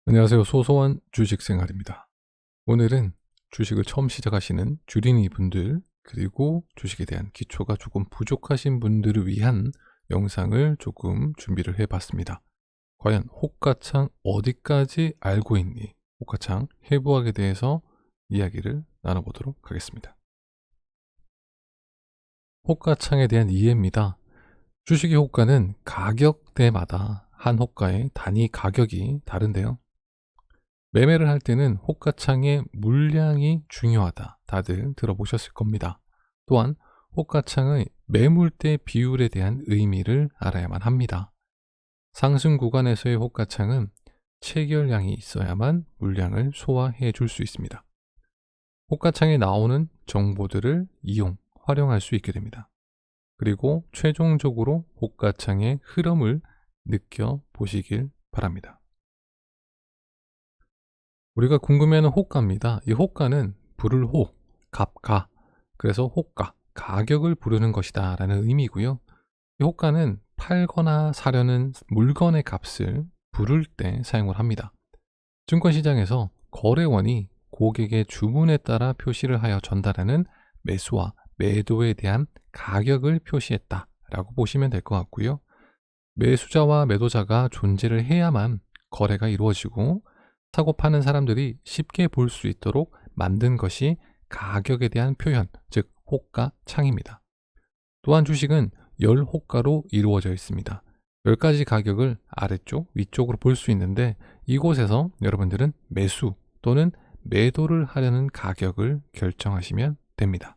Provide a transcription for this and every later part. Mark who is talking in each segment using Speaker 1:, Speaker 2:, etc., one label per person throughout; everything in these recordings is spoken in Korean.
Speaker 1: 안녕하세요. 소소한 주식생활입니다. 오늘은 주식을 처음 시작하시는 주린이 분들, 그리고 주식에 대한 기초가 조금 부족하신 분들을 위한 영상을 조금 준비를 해봤습니다. 과연 호가창 어디까지 알고 있니? 호가창 해부학에 대해서 이야기를 나눠보도록 하겠습니다. 호가창에 대한 이해입니다. 주식의 호가는 가격대마다 한 호가의 단위 가격이 다른데요. 매매를 할 때는 호가창의 물량이 중요하다. 다들 들어보셨을 겁니다. 또한 호가창의 매물대 비율에 대한 의미를 알아야만 합니다. 상승 구간에서의 호가창은 체결량이 있어야만 물량을 소화해 줄 수 있습니다. 호가창에 나오는 정보들을 활용할 수 있게 됩니다. 그리고 최종적으로 호가창의 흐름을 느껴보시길 바랍니다. 우리가 궁금해하는 호가입니다. 이 호가는 부를 호, 값가, 그래서 호가, 가격을 부르는 것이다 라는 의미고요. 이 호가는 팔거나 사려는 물건의 값을 부를 때 사용을 합니다. 증권시장에서 거래원이 고객의 주문에 따라 표시를 하여 전달하는 매수와 매도에 대한 가격을 표시했다 라고 보시면 될 것 같고요. 매수자와 매도자가 존재를 해야만 거래가 이루어지고 사고 파는 사람들이 쉽게 볼 수 있도록 만든 것이 가격에 대한 표현, 즉 호가창입니다. 또한 주식은 열 호가로 이루어져 있습니다. 10가지 가격을 아래쪽, 위쪽으로 볼 수 있는데 이곳에서 여러분들은 매수 또는 매도를 하려는 가격을 결정하시면 됩니다.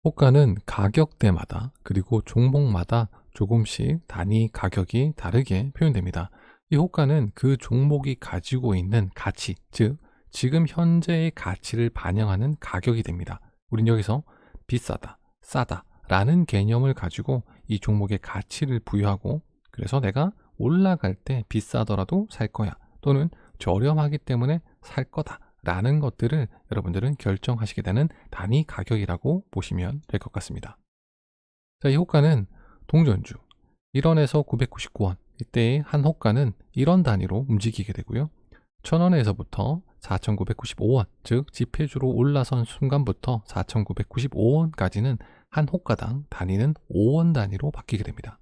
Speaker 1: 호가는 가격대마다 그리고 종목마다 조금씩 단위 가격이 다르게 표현됩니다. 이 호가는 그 종목이 가지고 있는 가치, 즉 지금 현재의 가치를 반영하는 가격이 됩니다. 우린 여기서 비싸다, 싸다 라는 개념을 가지고 이 종목의 가치를 부여하고, 그래서 내가 올라갈 때 비싸더라도 살 거야 또는 저렴하기 때문에 살 거다 라는 것들을 여러분들은 결정하시게 되는 단위 가격이라고 보시면 될 것 같습니다. 자, 이 호가는 동전주 1원에서 999원, 이때의 한 호가는 1원 단위로 움직이게 되고요. 1000원에서부터 4995원, 즉 지폐주로 올라선 순간부터 4995원까지는 한 호가당 단위는 5원 단위로 바뀌게 됩니다.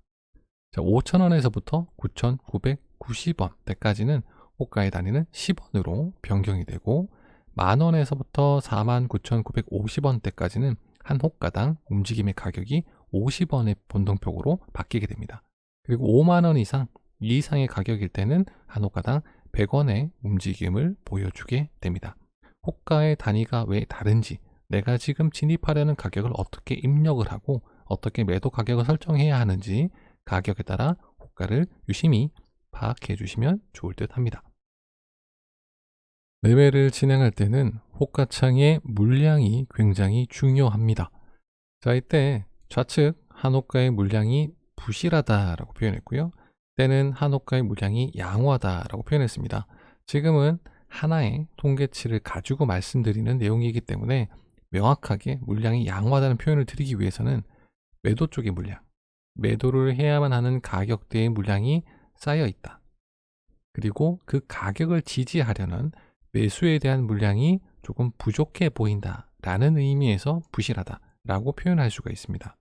Speaker 1: 자, 5000원에서부터 9990원 때까지는 호가의 단위는 10원으로 변경이 되고, 만원에서부터 49,950원 때까지는 한 호가당 움직임의 가격이 50원의 변동폭으로 바뀌게 됩니다. 그리고 5만원 이상, 이 이상의 가격일 때는 한 호가당 100원의 움직임을 보여주게 됩니다. 호가의 단위가 왜 다른지, 내가 지금 진입하려는 가격을 어떻게 입력을 하고 어떻게 매도 가격을 설정해야 하는지 가격에 따라 호가를 유심히 파악해 주시면 좋을 듯 합니다. 매매를 진행할 때는 호가창의 물량이 굉장히 중요합니다. 자, 이때 좌측 한 호가의 물량이 부실하다라고 표현했고요. 때는 한 호가의 물량이 양호하다라고 표현했습니다. 지금은 하나의 통계치를 가지고 말씀드리는 내용이기 때문에 명확하게 물량이 양호하다는 표현을 드리기 위해서는 매도 쪽의 물량, 매도를 해야만 하는 가격대의 물량이 쌓여 있다. 그리고 그 가격을 지지하려는 매수에 대한 물량이 조금 부족해 보인다 라는 의미에서 부실하다 라고 표현할 수가 있습니다.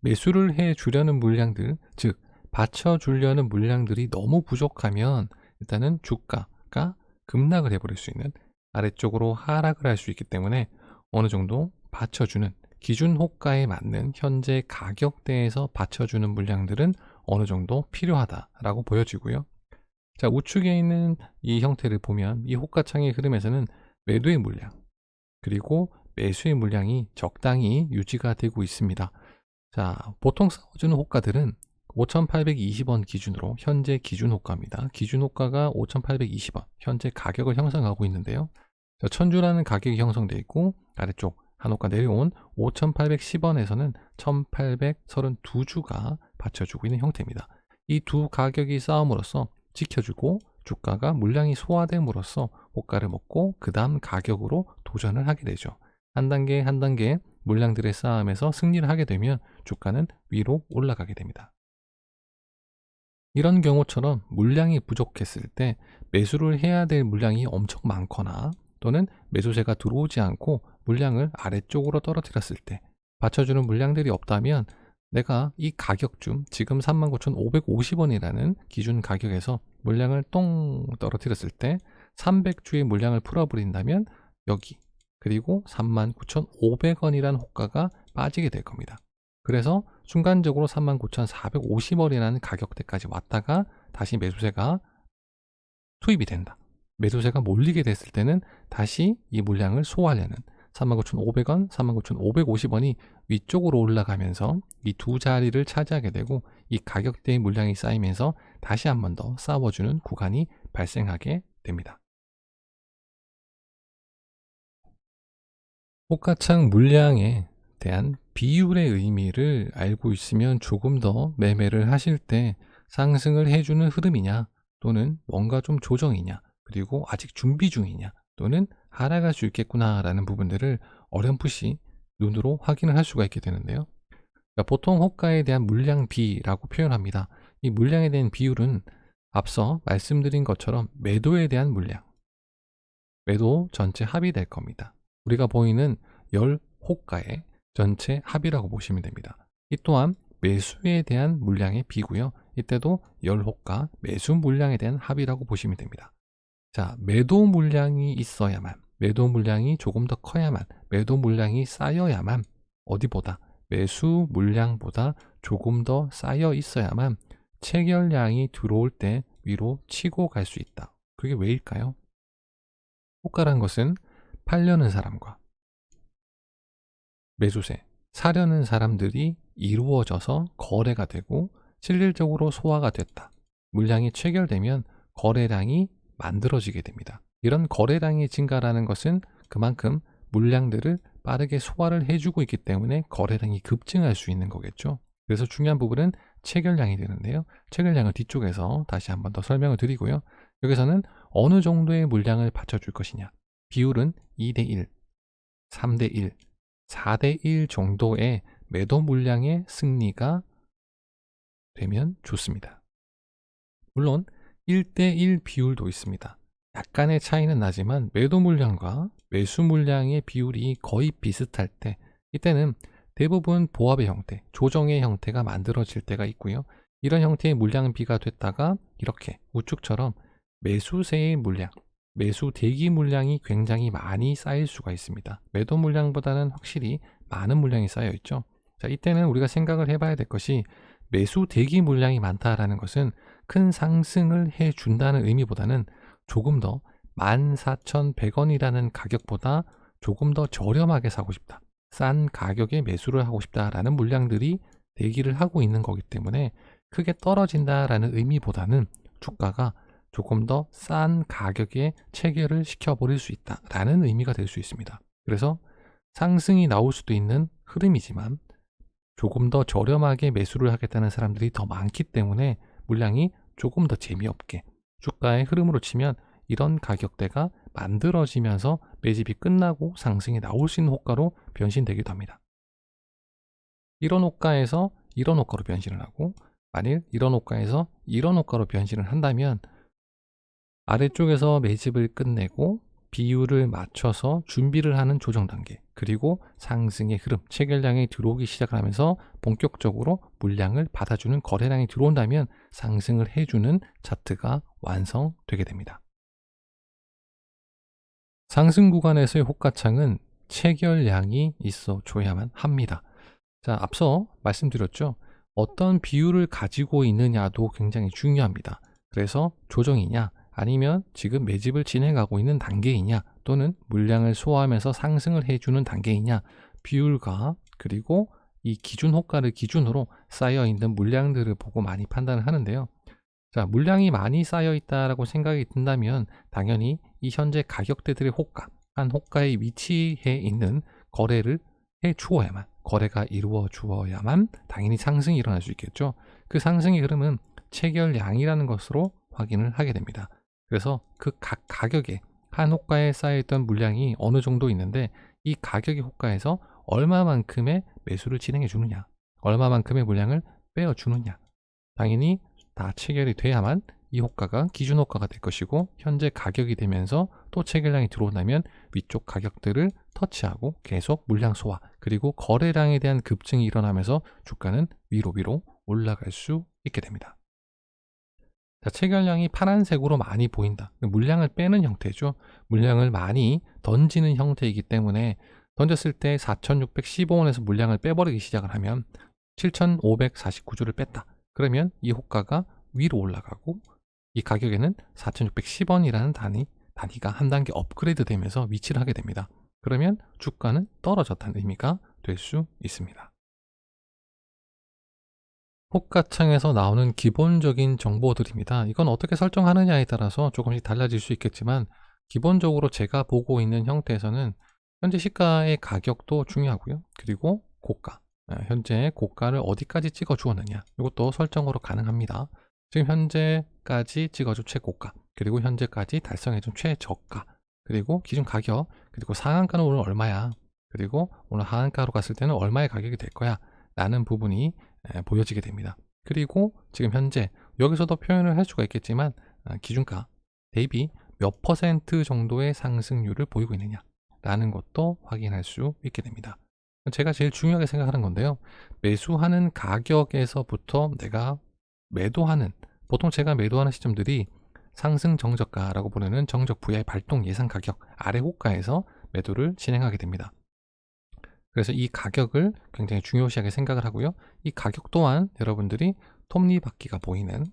Speaker 1: 매수를 해 주려는 물량들, 즉 받쳐주려는 물량들이 너무 부족하면 일단은 주가가 급락을 해버릴 수 있는, 아래쪽으로 하락을 할 수 있기 때문에 어느 정도 받쳐주는 기준 호가에 맞는 현재 가격대에서 받쳐주는 물량들은 어느 정도 필요하다라고 보여지고요. 자, 우측에 있는 이 형태를 보면 이 호가창의 흐름에서는 매도의 물량 그리고 매수의 물량이 적당히 유지가 되고 있습니다. 자, 보통 싸워주는 호가들은 5,820원 기준으로 현재 기준 호가입니다. 기준 호가가 5,820원, 현재 가격을 형성하고 있는데요. 자, 천주라는 가격이 형성되어 있고 아래쪽 한 호가 내려온 5,810원에서는 1,832주가 받쳐주고 있는 형태입니다. 이 두 가격이 싸움으로써 지켜주고 주가가 물량이 소화됨으로써 호가를 먹고 그 다음 가격으로 도전을 하게 되죠. 한 단계 한 단계 물량들의 싸움에서 승리를 하게 되면 주가는 위로 올라가게 됩니다. 이런 경우처럼 물량이 부족했을 때 매수를 해야 될 물량이 엄청 많거나 또는 매수세가 들어오지 않고 물량을 아래쪽으로 떨어뜨렸을 때 받쳐주는 물량들이 없다면 내가 이 가격쯤 지금 39,550원이라는 기준 가격에서 물량을 똥 떨어뜨렸을 때 300주의 물량을 풀어버린다면 여기 그리고 39,500원이라는 호가가 빠지게 될 겁니다. 그래서 순간적으로 39,450원이라는 가격대까지 왔다가 다시 매수세가 투입이 된다. 매수세가 몰리게 됐을 때는 다시 이 물량을 소화하려는 39,500원, 39,550원이 위쪽으로 올라가면서 이 두 자리를 차지하게 되고 이 가격대의 물량이 쌓이면서 다시 한 번 더 싸워주는 구간이 발생하게 됩니다. 호가창 물량에 대한 비율의 의미를 알고 있으면 조금 더 매매를 하실 때 상승을 해주는 흐름이냐 또는 뭔가 좀 조정이냐 그리고 아직 준비 중이냐 또는 하락할 수 있겠구나 라는 부분들을 어렴풋이 눈으로 확인을 할 수가 있게 되는데요. 그러니까 보통 호가에 대한 물량비라고 표현합니다. 이 물량에 대한 비율은 앞서 말씀드린 것처럼 매도에 대한 물량, 매도 전체 합이 될 겁니다. 우리가 보이는 열 호가의 전체 합이라고 보시면 됩니다. 이 또한 매수에 대한 물량의 비고요. 이때도 열 호가 매수 물량에 대한 합이라고 보시면 됩니다. 자, 매도 물량이 있어야만, 매도 물량이 조금 더 커야만, 매도 물량이 쌓여야만 어디보다 매수 물량보다 조금 더 쌓여 있어야만 체결량이 들어올 때 위로 치고 갈 수 있다. 그게 왜일까요? 호가란 것은 팔려는 사람과 매수세, 사려는 사람들이 이루어져서 거래가 되고 실질적으로 소화가 됐다. 물량이 체결되면 거래량이 만들어지게 됩니다. 이런 거래량의 증가라는 것은 그만큼 물량들을 빠르게 소화를 해주고 있기 때문에 거래량이 급증할 수 있는 거겠죠. 그래서 중요한 부분은 체결량이 되는데요. 체결량을 뒤쪽에서 다시 한번 더 설명을 드리고요. 여기서는 어느 정도의 물량을 받쳐줄 것이냐. 비율은 2대1, 3대1, 4대1 정도의 매도 물량의 승리가 되면 좋습니다. 물론 1대1 비율도 있습니다. 약간의 차이는 나지만 매도 물량과 매수 물량의 비율이 거의 비슷할 때 이때는 대부분 보합의 형태, 조정의 형태가 만들어질 때가 있고요. 이런 형태의 물량비가 됐다가 이렇게 우측처럼 매수세의 물량, 매수 대기 물량이 굉장히 많이 쌓일 수가 있습니다. 매도 물량보다는 확실히 많은 물량이 쌓여 있죠. 자, 이때는 우리가 생각을 해봐야 될 것이 매수 대기 물량이 많다라는 것은 큰 상승을 해준다는 의미보다는 조금 더 14,100원이라는 가격보다 조금 더 저렴하게 사고 싶다. 싼 가격에 매수를 하고 싶다라는 물량들이 대기를 하고 있는 거기 때문에 크게 떨어진다라는 의미보다는 주가가 조금 더 싼 가격에 체결을 시켜버릴 수 있다라는 의미가 될 수 있습니다. 그래서 상승이 나올 수도 있는 흐름이지만 조금 더 저렴하게 매수를 하겠다는 사람들이 더 많기 때문에 물량이 조금 더 재미없게 주가의 흐름으로 치면 이런 가격대가 만들어지면서 매집이 끝나고 상승이 나올 수 있는 호가로 변신되기도 합니다. 이런 호가에서 이런 호가로 변신을 하고 만일 이런 호가에서 이런 호가로 변신을 한다면 아래쪽에서 매집을 끝내고 비율을 맞춰서 준비를 하는 조정 단계 그리고 상승의 흐름, 체결량이 들어오기 시작을 하면서 본격적으로 물량을 받아주는 거래량이 들어온다면 상승을 해주는 차트가 완성되게 됩니다. 상승 구간에서의 호가창은 체결량이 있어 줘야만 합니다. 자, 앞서 말씀드렸죠. 어떤 비율을 가지고 있느냐도 굉장히 중요합니다. 그래서 조정이냐 아니면 지금 매집을 진행하고 있는 단계이냐 또는 물량을 소화하면서 상승을 해주는 단계이냐 비율과 그리고 이 기준 호가를 기준으로 쌓여있는 물량들을 보고 많이 판단을 하는데요. 자, 물량이 많이 쌓여 있다라고 생각이 든다면 당연히 이 현재 가격대들의 호가, 한 호가에 위치해 있는 거래를 해 주어야만, 거래가 이루어 주어야만 당연히 상승이 일어날 수 있겠죠. 그 상승의 흐름은 체결량이라는 것으로 확인을 하게 됩니다. 그래서 그 각 가격에 한 호가에 쌓여있던 물량이 어느 정도 있는데 이 가격의 호가에서 얼마만큼의 매수를 진행해 주느냐, 얼마만큼의 물량을 빼어 주느냐, 당연히 다 체결이 돼야만 이 호가가 기준 호가가 될 것이고, 현재 가격이 되면서 또 체결량이 들어온다면 위쪽 가격들을 터치하고 계속 물량 소화, 그리고 거래량에 대한 급증이 일어나면서 주가는 위로 올라갈 수 있게 됩니다. 자, 체결량이 파란색으로 많이 보인다. 물량을 빼는 형태죠. 물량을 많이 던지는 형태이기 때문에 던졌을 때 4,615원에서 물량을 빼버리기 시작을 하면 7,549주를 뺐다. 그러면 이 호가가 위로 올라가고, 이 가격에는 4,610원이라는 단위가 한 단계 업그레이드 되면서 위치를 하게 됩니다. 그러면 주가는 떨어졌다는 의미가 될 수 있습니다. 호가창에서 나오는 기본적인 정보들입니다. 이건 어떻게 설정하느냐에 따라서 조금씩 달라질 수 있겠지만, 기본적으로 제가 보고 있는 형태에서는 현재 시가의 가격도 중요하고요. 그리고 고가, 현재 고가를 어디까지 찍어 주었느냐, 이것도 설정으로 가능합니다. 지금 현재까지 찍어준 최고가, 그리고 현재까지 달성해준 최저가, 그리고 기준 가격, 그리고 상한가는 오늘 얼마야, 그리고 오늘 하한가로 갔을 때는 얼마의 가격이 될 거야 라는 부분이 보여지게 됩니다. 그리고 지금 현재 여기서도 표현을 할 수가 있겠지만, 기준가 대비 몇 퍼센트 정도의 상승률을 보이고 있느냐 라는 것도 확인할 수 있게 됩니다. 제가 제일 중요하게 생각하는 건데요, 매수하는 가격에서부터 내가 매도하는, 보통 제가 매도하는 시점들이 상승 정저가라고 부르는 정적 VI 발동 예상 가격 아래 호가에서 매도를 진행하게 됩니다. 그래서 이 가격을 굉장히 중요시하게 생각을 하고요. 이 가격 또한 여러분들이 톱니바퀴가 보이는,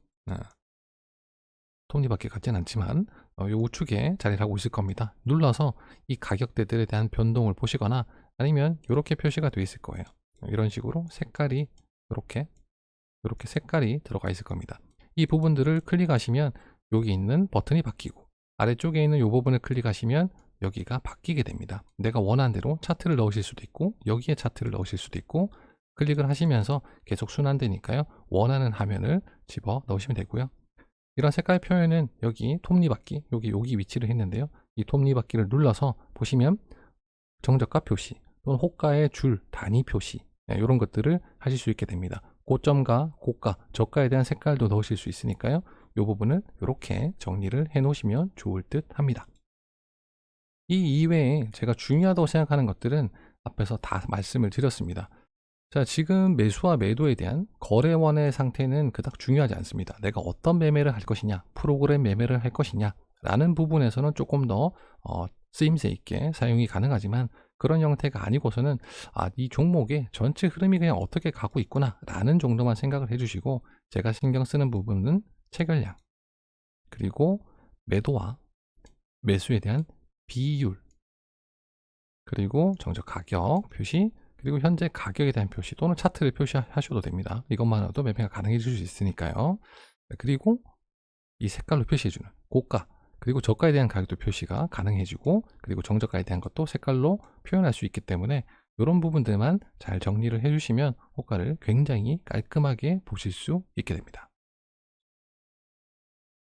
Speaker 1: 톱니바퀴 같지는 않지만 이 우측에 자리를 하고 있을 겁니다. 눌러서 이 가격대들에 대한 변동을 보시거나, 아니면 이렇게 표시가 되어 있을 거예요. 이런 식으로 색깔이 이렇게 색깔이 들어가 있을 겁니다. 이 부분들을 클릭하시면 여기 있는 버튼이 바뀌고, 아래쪽에 있는 이 부분을 클릭하시면 여기가 바뀌게 됩니다. 내가 원하는 대로 차트를 넣으실 수도 있고, 여기에 차트를 넣으실 수도 있고, 클릭을 하시면서 계속 순환되니까요, 원하는 화면을 집어 넣으시면 되고요. 이런 색깔 표현은 여기 톱니바퀴, 여기 위치를 했는데요, 이 톱니바퀴를 눌러서 보시면 정저가 표시 또는 호가의 줄 단위 표시, 이런 것들을 하실 수 있게 됩니다. 고점과 고가, 저가에 대한 색깔도 넣으실 수 있으니까요, 이 부분을 이렇게 정리를 해 놓으시면 좋을 듯 합니다. 이 이외에 제가 중요하다고 생각하는 것들은 앞에서 다 말씀을 드렸습니다. 자, 지금 매수와 매도에 대한 거래원의 상태는 그닥 중요하지 않습니다. 내가 어떤 매매를 할 것이냐, 프로그램 매매를 할 것이냐 라는 부분에서는 조금 더 쓰임새 있게 사용이 가능하지만, 그런 형태가 아니고서는 이 종목의 전체 흐름이 그냥 어떻게 가고 있구나 라는 정도만 생각을 해주시고, 제가 신경 쓰는 부분은 체결량, 그리고 매도와 매수에 대한 비율, 그리고 정적 가격 표시, 그리고 현재 가격에 대한 표시 또는 차트를 표시하셔도 됩니다. 이것만으로도 매매가 가능해질 수 있으니까요. 그리고 이 색깔로 표시해주는 고가, 그리고 저가에 대한 가격도 표시가 가능해지고, 그리고 정저가에 대한 것도 색깔로 표현할 수 있기 때문에 이런 부분들만 잘 정리를 해주시면 호가를 굉장히 깔끔하게 보실 수 있게 됩니다.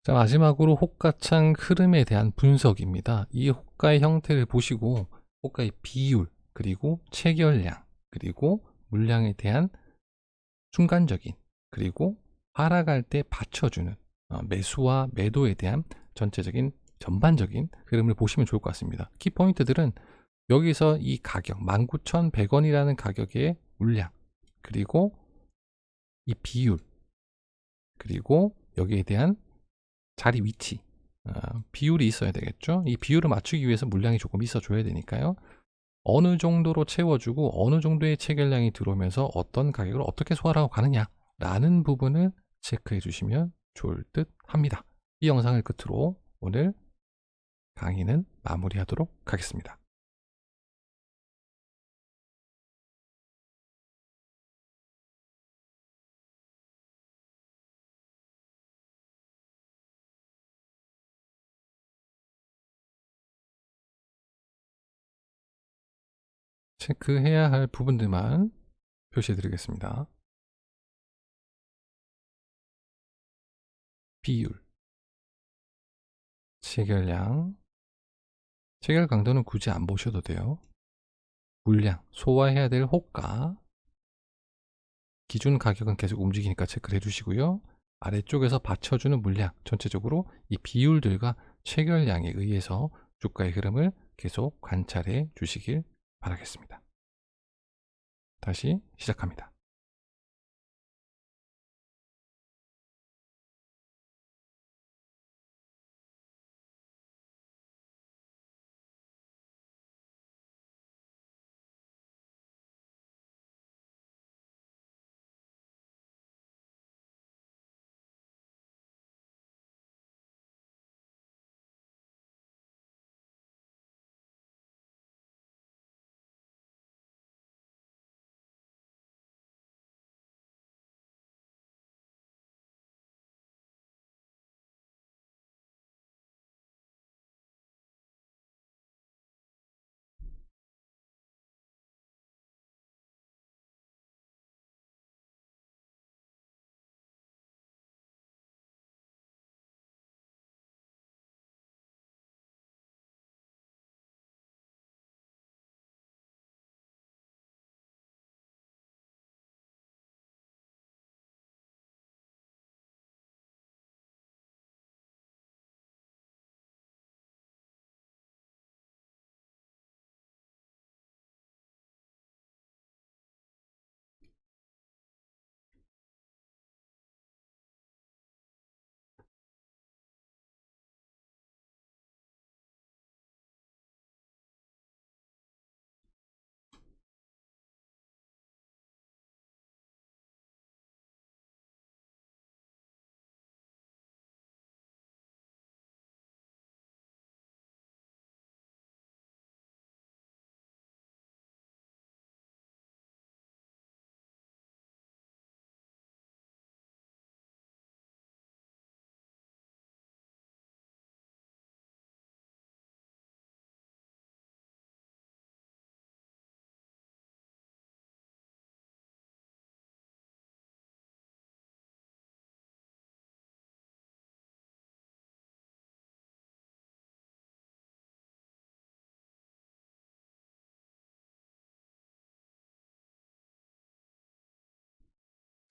Speaker 1: 자, 마지막으로 호가창 흐름에 대한 분석입니다. 이 호가의 형태를 보시고 호가의 비율, 그리고 체결량, 그리고 물량에 대한 순간적인, 그리고 하락할 때 받쳐주는 매수와 매도에 대한 전체적인 전반적인 흐름을 보시면 좋을 것 같습니다. 키포인트들은 여기서 이 가격 19,100원이라는 가격의 물량, 그리고 이 비율, 그리고 여기에 대한 자리 위치, 비율이 있어야 되겠죠. 이 비율을 맞추기 위해서 물량이 조금 있어 줘야 되니까요, 어느 정도로 채워주고 어느 정도의 체결량이 들어오면서 어떤 가격을 어떻게 소화하고 가느냐 라는 부분을 체크해 주시면 좋을 듯 합니다. 이 영상을 끝으로 오늘 강의는 마무리하도록 하겠습니다. 체크해야 할 부분들만 표시해 드리겠습니다. 비율, 체결량, 체결 강도는 굳이 안 보셔도 돼요. 물량, 소화해야 될 호가, 기준 가격은 계속 움직이니까 체크를 해주시고요. 아래쪽에서 받쳐주는 물량, 전체적으로 이 비율들과 체결량에 의해서 주가의 흐름을 계속 관찰해 주시길 바라겠습니다. 다시 시작합니다.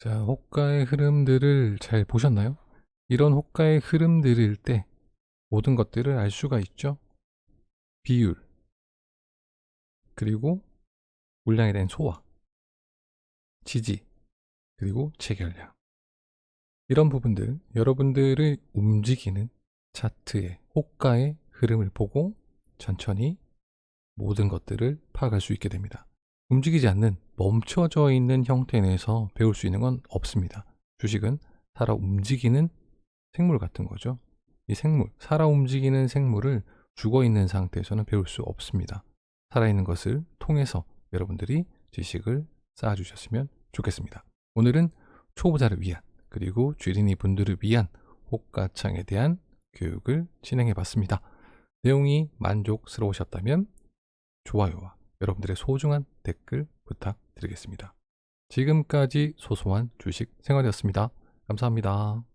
Speaker 1: 자, 호가의 흐름들을 잘 보셨나요? 이런 호가의 흐름들일 때 모든 것들을 알 수가 있죠. 비율, 그리고 물량에 대한 소화, 지지, 그리고 체결량. 이런 부분들, 여러분들의 움직이는 차트의 호가의 흐름을 보고 천천히 모든 것들을 파악할 수 있게 됩니다. 움직이지 않는 멈춰져 있는 형태 내에서 배울 수 있는 건 없습니다. 주식은 살아 움직이는 생물 같은 거죠. 이 생물, 살아 움직이는 생물을 죽어 있는 상태에서는 배울 수 없습니다. 살아있는 것을 통해서 여러분들이 지식을 쌓아주셨으면 좋겠습니다. 오늘은 초보자를 위한, 그리고 쥐린이 분들을 위한 호가창에 대한 교육을 진행해 봤습니다. 내용이 만족스러우셨다면 좋아요와 여러분들의 소중한 댓글 부탁드리겠습니다. 지금까지 소소한 주식 생활이었습니다. 감사합니다.